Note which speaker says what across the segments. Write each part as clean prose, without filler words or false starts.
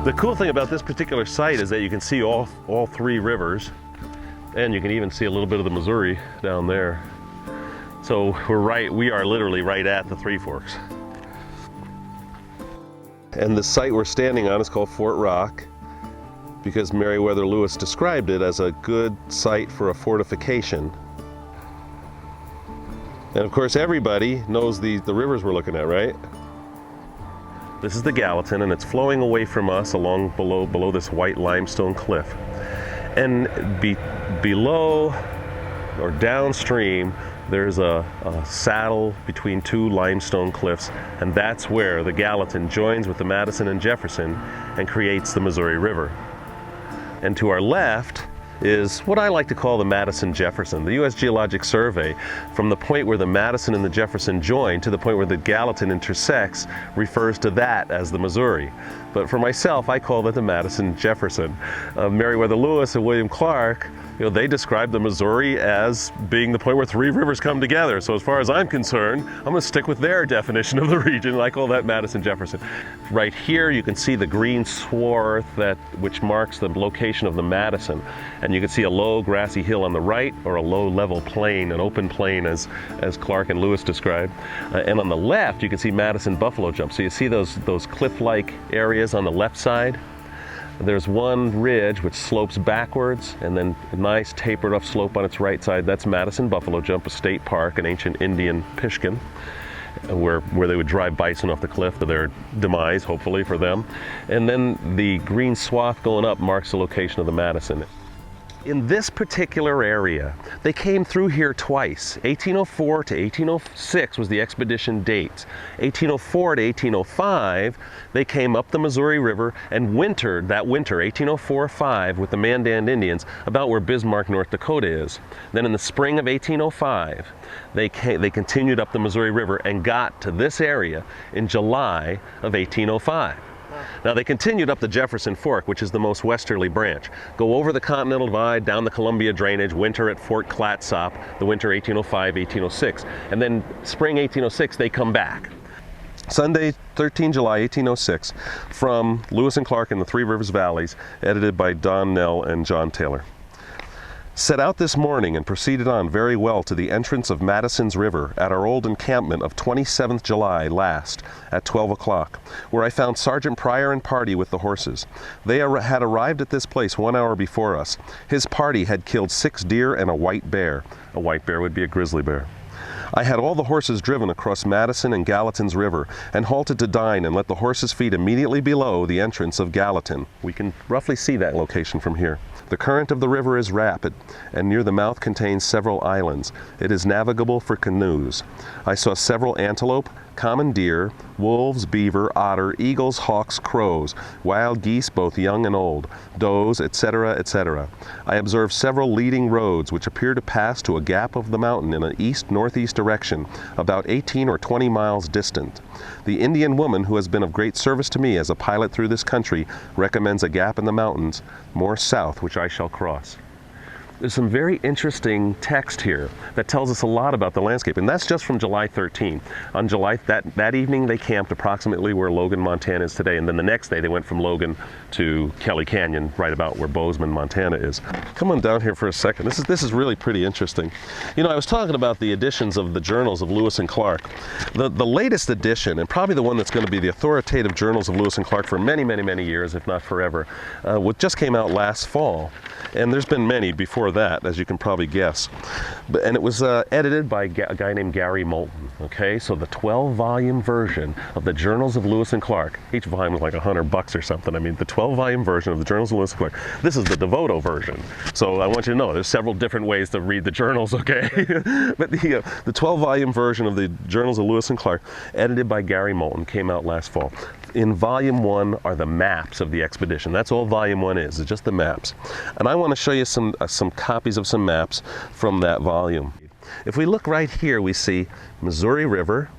Speaker 1: The cool thing about this particular site is that you can see all three rivers, and you can even see a little bit of the Missouri down there. So we are literally right at the Three Forks. And the site we're standing on is called Fort Rock, because Meriwether Lewis described it as a good site for a fortification. And of course everybody knows the rivers we're looking at, right? This is the Gallatin, and it's flowing away from us along below this white limestone cliff. And below or downstream, there's a saddle between two limestone cliffs, and that's where the Gallatin joins with the Madison and Jefferson and creates the Missouri River. And to our left is what I like to call the Madison-Jefferson. The U.S. Geologic Survey, from the point where the Madison and the Jefferson join to the point where the Gallatin intersects, refers to that as the Missouri. But for myself, I call it the Madison-Jefferson. Meriwether Lewis and William Clark, they describe the Missouri as being the point where three rivers come together. So as far as I'm concerned, I'm going to stick with their definition of the region, and I call that Madison-Jefferson. Right here, you can see the green swath which marks the location of the Madison. And you can see a low grassy hill on the right, or a low level plain, an open plain as Clark and Lewis described. And on the left, you can see Madison Buffalo Jump. So you see those cliff-like areas on the left side. There's one ridge which slopes backwards, and then a nice tapered off slope on its right side. That's Madison Buffalo Jump, a state park, an ancient Indian piskun, where they would drive bison off the cliff to their demise, hopefully for them. And then the green swath going up marks the location of the Madison. In this particular area, they came through here twice. 1804 to 1806 was the expedition dates. 1804 to 1805, they came up the Missouri River and wintered that winter, 1804-05, with the Mandan Indians about where Bismarck, North Dakota is. Then in the spring of 1805, they continued up the Missouri River and got to this area in July of 1805. Now they continued up the Jefferson Fork, which is the most westerly branch, go over the Continental Divide, down the Columbia Drainage, winter at Fort Clatsop, the winter 1805-1806, and then spring 1806 they come back. Sunday, 13 July 1806, from Lewis and Clark in the Three Rivers Valleys, edited by Don Nell and John Taylor. Set out this morning and proceeded on very well to the entrance of Madison's River at our old encampment of 27th July last at 12 o'clock, where I found Sergeant Pryor and party with the horses. They had arrived at this place 1 hour before us. His party had killed 6 deer and a white bear. A white bear would be a grizzly bear. I had all the horses driven across Madison and Gallatin's River and halted to dine and let the horses feed immediately below the entrance of Gallatin. We can roughly see that location from here. The current of the river is rapid, and near the mouth contains several islands. It is navigable for canoes. I saw several antelope, common deer, wolves, beaver, otter, eagles, hawks, crows, wild geese both young and old, does, etc., etc. I observed several leading roads which appear to pass to a gap of the mountain in an east-northeast direction, about 18 or 20 miles distant. The Indian woman who has been of great service to me as a pilot through this country recommends a gap in the mountains more south, which I shall cross. There's some very interesting text here that tells us a lot about the landscape, and that's just from July 13. On July, that evening they camped approximately where Logan, Montana is today, and then the next day they went from Logan to Kelly Canyon, right about where Bozeman, Montana is. Come on down here for a second. This is really pretty interesting. I was talking about the editions of the journals of Lewis and Clark. The latest edition, and probably the one that's going to be the authoritative journals of Lewis and Clark for many, many, many years, if not forever, what just came out last fall. And there's been many before that, as you can probably guess. And it was edited by a guy named Gary Moulton. Okay, so the 12-volume version of the Journals of Lewis and Clark, each volume was like $100 or something. I mean, the 12-volume version of the Journals of Lewis and Clark. This is the DeVoto version. So I want you to know there's several different ways to read the journals, okay? But the 12-volume version of the Journals of Lewis and Clark, edited by Gary Moulton, came out last fall. In volume 1 are the maps of the expedition. That's all volume 1 is, it's just the maps. And I want to show you some copies of some maps from that volume. If we look right here, we see Missouri River,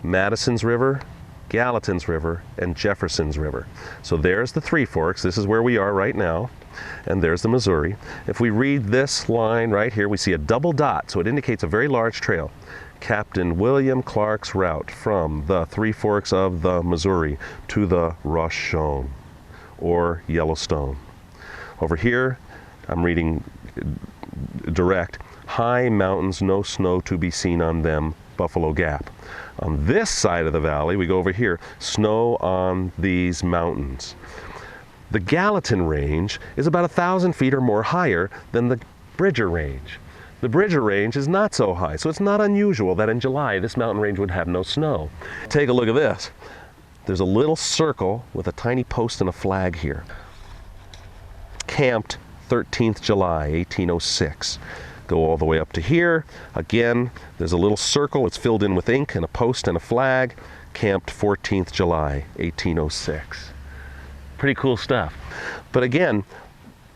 Speaker 1: Madison's River, Gallatin's River, and Jefferson's River. So there's the Three Forks. This is where we are right now. And there's the Missouri. If we read this line right here, we see a double dot, so it indicates a very large trail. Captain William Clark's route from the Three Forks of the Missouri to the Rush Shown. or Yellowstone. Over here, I'm reading direct, high mountains, no snow to be seen on them, Buffalo Gap. On this side of the valley, we go over here, snow on these mountains. The Gallatin Range is about 1,000 feet or more higher than the Bridger Range. The Bridger Range is not so high, so it's not unusual that in July this mountain range would have no snow. Take a look at this. There's a little circle with a tiny post and a flag here. Camped 13th July, 1806. Go all the way up to here. Again, there's a little circle. It's filled in with ink and a post and a flag. Camped 14th July, 1806. Pretty cool stuff. But again,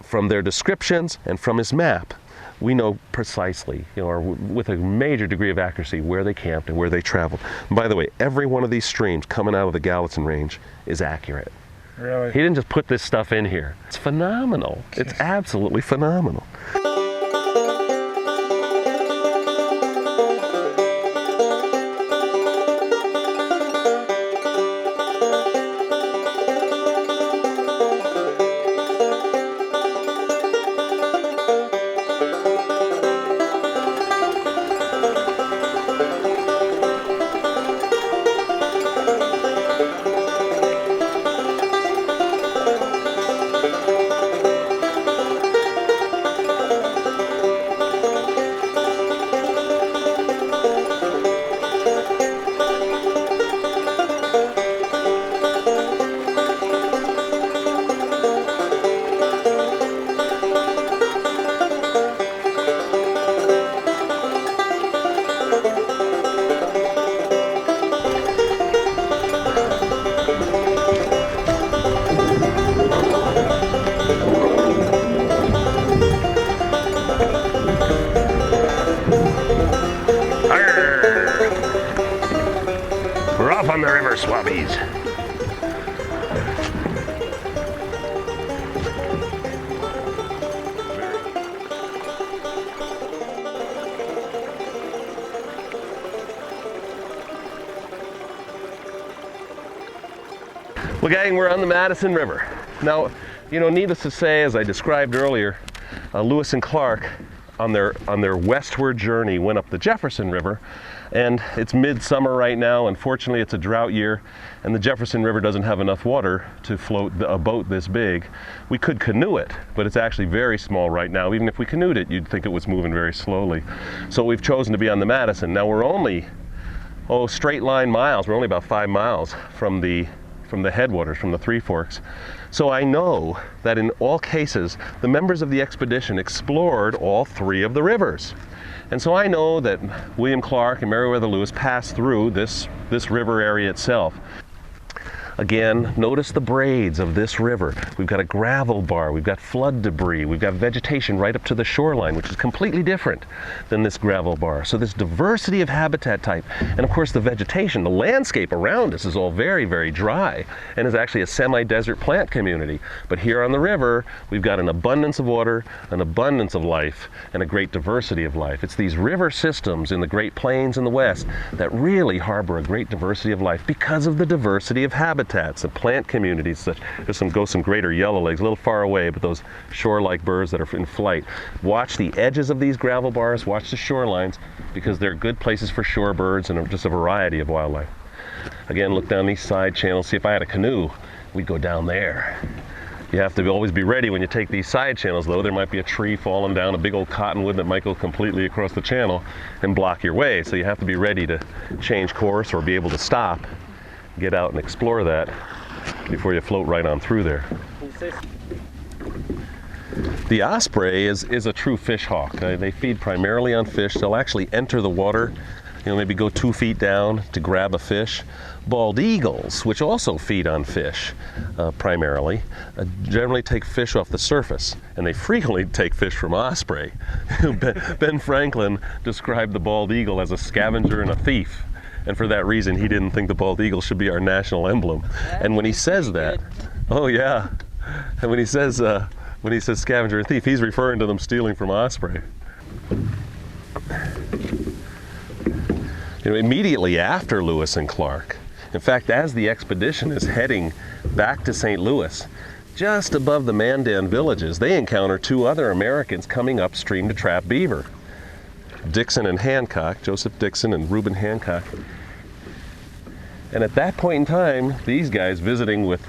Speaker 1: from their descriptions and from his map, we know precisely, or with a major degree of accuracy, where they camped and where they traveled. And by the way, every one of these streams coming out of the Gallatin Range is accurate.
Speaker 2: Really?
Speaker 1: He didn't just put this stuff in here. It's phenomenal. It's absolutely phenomenal. We're off on the river, swabbies. Well, gang, we're on the Madison River. Now, needless to say, as I described earlier, Lewis and Clark on their westward journey went up the Jefferson River, and it's midsummer right now. Unfortunately, it's a drought year, and the Jefferson River doesn't have enough water to float a boat this big. We could canoe it, but it's actually very small right now. Even if we canoed it, you'd think it was moving very slowly. So we've chosen to be on the Madison. Now we're only, straight line miles. We're only about 5 miles from the headwaters, from the Three Forks. So I know that in all cases, the members of the expedition explored all 3 of the rivers. And so I know that William Clark and Meriwether Lewis passed through this river area itself. Again, notice the braids of this river. We've got a gravel bar, we've got flood debris, we've got vegetation right up to the shoreline, which is completely different than this gravel bar. So this diversity of habitat type, and of course the vegetation, the landscape around us is all very, very dry and is actually a semi-desert plant community. But here on the river, we've got an abundance of water, an abundance of life, and a great diversity of life. It's these river systems in the Great Plains in the west that really harbor a great diversity of life because of the diversity of habitats and plant communities. There's some greater yellowlegs a little far away, but those shore-like birds that are in flight. Watch the edges of these gravel bars, watch the shorelines, because they're good places for shorebirds and just a variety of wildlife. Again, look down these side channels. See, if I had a canoe, we'd go down there. You have to always be ready when you take these side channels, though. There might be a tree falling down, a big old cottonwood that might go completely across the channel and block your way. So you have to be ready to change course or be able to stop, get out and explore that before you float right on through there. The osprey is a true fish hawk. They feed primarily on fish. They'll actually enter the water, maybe go 2 feet down to grab a fish. Bald eagles, which also feed on fish primarily, generally take fish off the surface, and they frequently take fish from osprey. Ben Franklin described the bald eagle as a scavenger and a thief. And for that reason, he didn't think the bald eagle should be our national emblem. And when he says that, oh yeah, and when he says scavenger and thief, he's referring to them stealing from osprey. Immediately after Lewis and Clark, in fact, as the expedition is heading back to St. Louis, just above the Mandan villages, they encounter two other Americans coming upstream to trap beaver. Dixon and Hancock, Joseph Dixon and Reuben Hancock. And at that point in time, these guys visiting with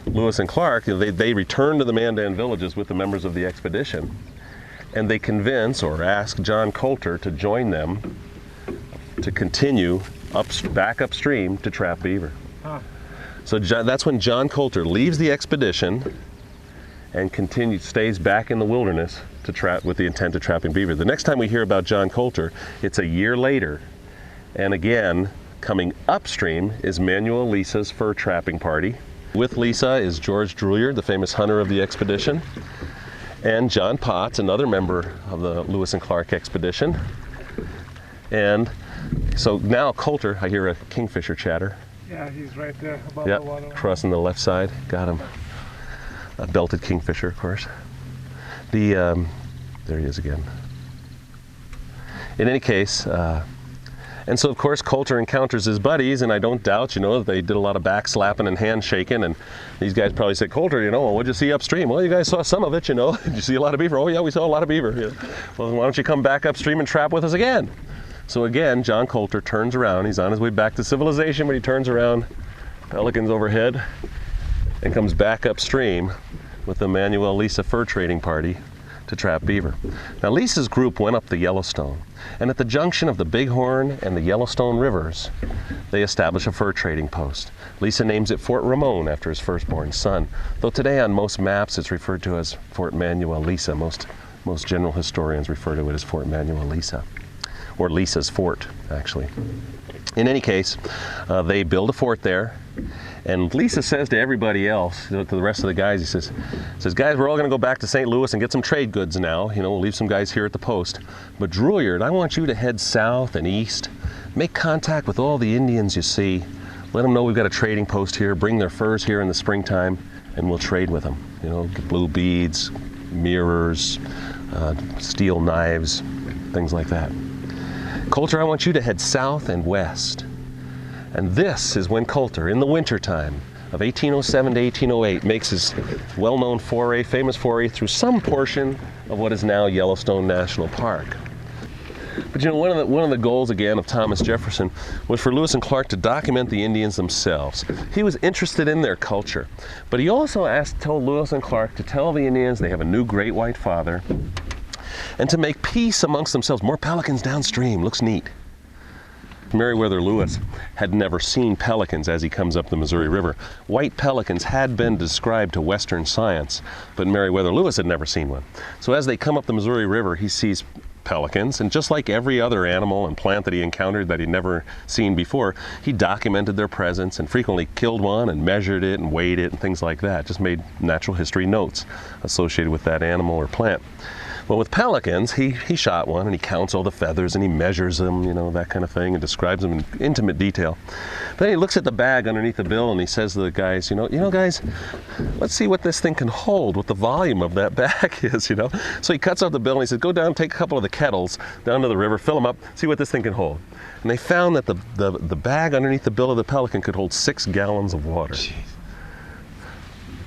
Speaker 1: Lewis and Clark, they return to the Mandan villages with the members of the expedition, and they convince or ask John Colter to join them to continue back upstream to trap beaver. So that's when John Colter leaves the expedition and stays back in the wilderness to trap with the intent of trapping beaver. The next time we hear about John Colter, it's a year later, and again, coming upstream is Manuel Lisa's fur trapping party. With Lisa is George Drouillard, the famous hunter of the expedition, and John Potts, another member of the Lewis and Clark expedition. And so now Colter, I hear a kingfisher chatter.
Speaker 2: Yeah, he's right there above the water.
Speaker 1: Crossing the left side. Got him. A belted kingfisher, of course. There he is again. In any case, and so of course Colter encounters his buddies, and I don't doubt, that they did a lot of back slapping and handshaking, and these guys probably said, Colter, well, what'd you see upstream? Well, you guys saw some of it, Did you see a lot of beaver? Oh yeah, we saw a lot of beaver. Yeah. Well, why don't you come back upstream and trap with us again? So again, John Colter turns around. He's on his way back to civilization, but he turns around, pelicans overhead, and comes back upstream with the Manuel Lisa fur trading party to trap beaver. Now Lisa's group went up the Yellowstone, and at the junction of the Bighorn and the Yellowstone rivers, they established a fur trading post. Lisa names it Fort Ramon after his firstborn son, though today on most maps it's referred to as Fort Manuel Lisa. Most general historians refer to it as Fort Manuel Lisa, or Lisa's Fort, actually. In any case, they build a fort there, and Lisa says to everybody else, to the rest of the guys, he says, guys, we're all going to go back to St. Louis and get some trade goods now. We'll leave some guys here at the post. But Drouillard, I want you to head south and east, make contact with all the Indians you see, let them know we've got a trading post here, bring their furs here in the springtime, and we'll trade with them. Blue beads, mirrors, steel knives, things like that. Colter, I want you to head south and west. And this is when Colter, in the wintertime of 1807 to 1808, makes his well-known famous foray through some portion of what is now Yellowstone National Park. But one of the goals again of Thomas Jefferson was for Lewis and Clark to document the Indians themselves. He was interested in their culture, but he also told Lewis and Clark to tell the Indians they have a new great white father, and to make peace amongst themselves. More pelicans downstream, looks neat. Meriwether Lewis had never seen pelicans as he comes up the Missouri River. White pelicans had been described to Western science, but Meriwether Lewis had never seen one. So as they come up the Missouri River, he sees pelicans, and just like every other animal and plant that he encountered that he'd never seen before, he documented their presence and frequently killed one and measured it and weighed it and things like that. Just made natural history notes associated with that animal or plant. Well, with pelicans, he shot one and he counts all the feathers and he measures them, that kind of thing, and describes them in intimate detail. Then he looks at the bag underneath the bill and he says to the guys, guys, let's see what this thing can hold, what the volume of that bag is, So he cuts out the bill and he says, go down, take a couple of the kettles down to the river, fill them up, see what this thing can hold. And they found that the bag underneath the bill of the pelican could hold 6 gallons of water. Jeez.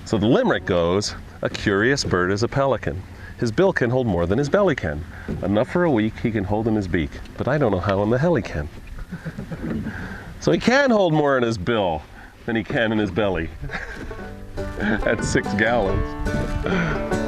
Speaker 1: So the limerick goes, a curious bird is a pelican. His bill can hold more than his belly can. Enough for a week he can hold in his beak, but I don't know how in the hell he can. So he can hold more in his bill than he can in his belly. At 6 gallons.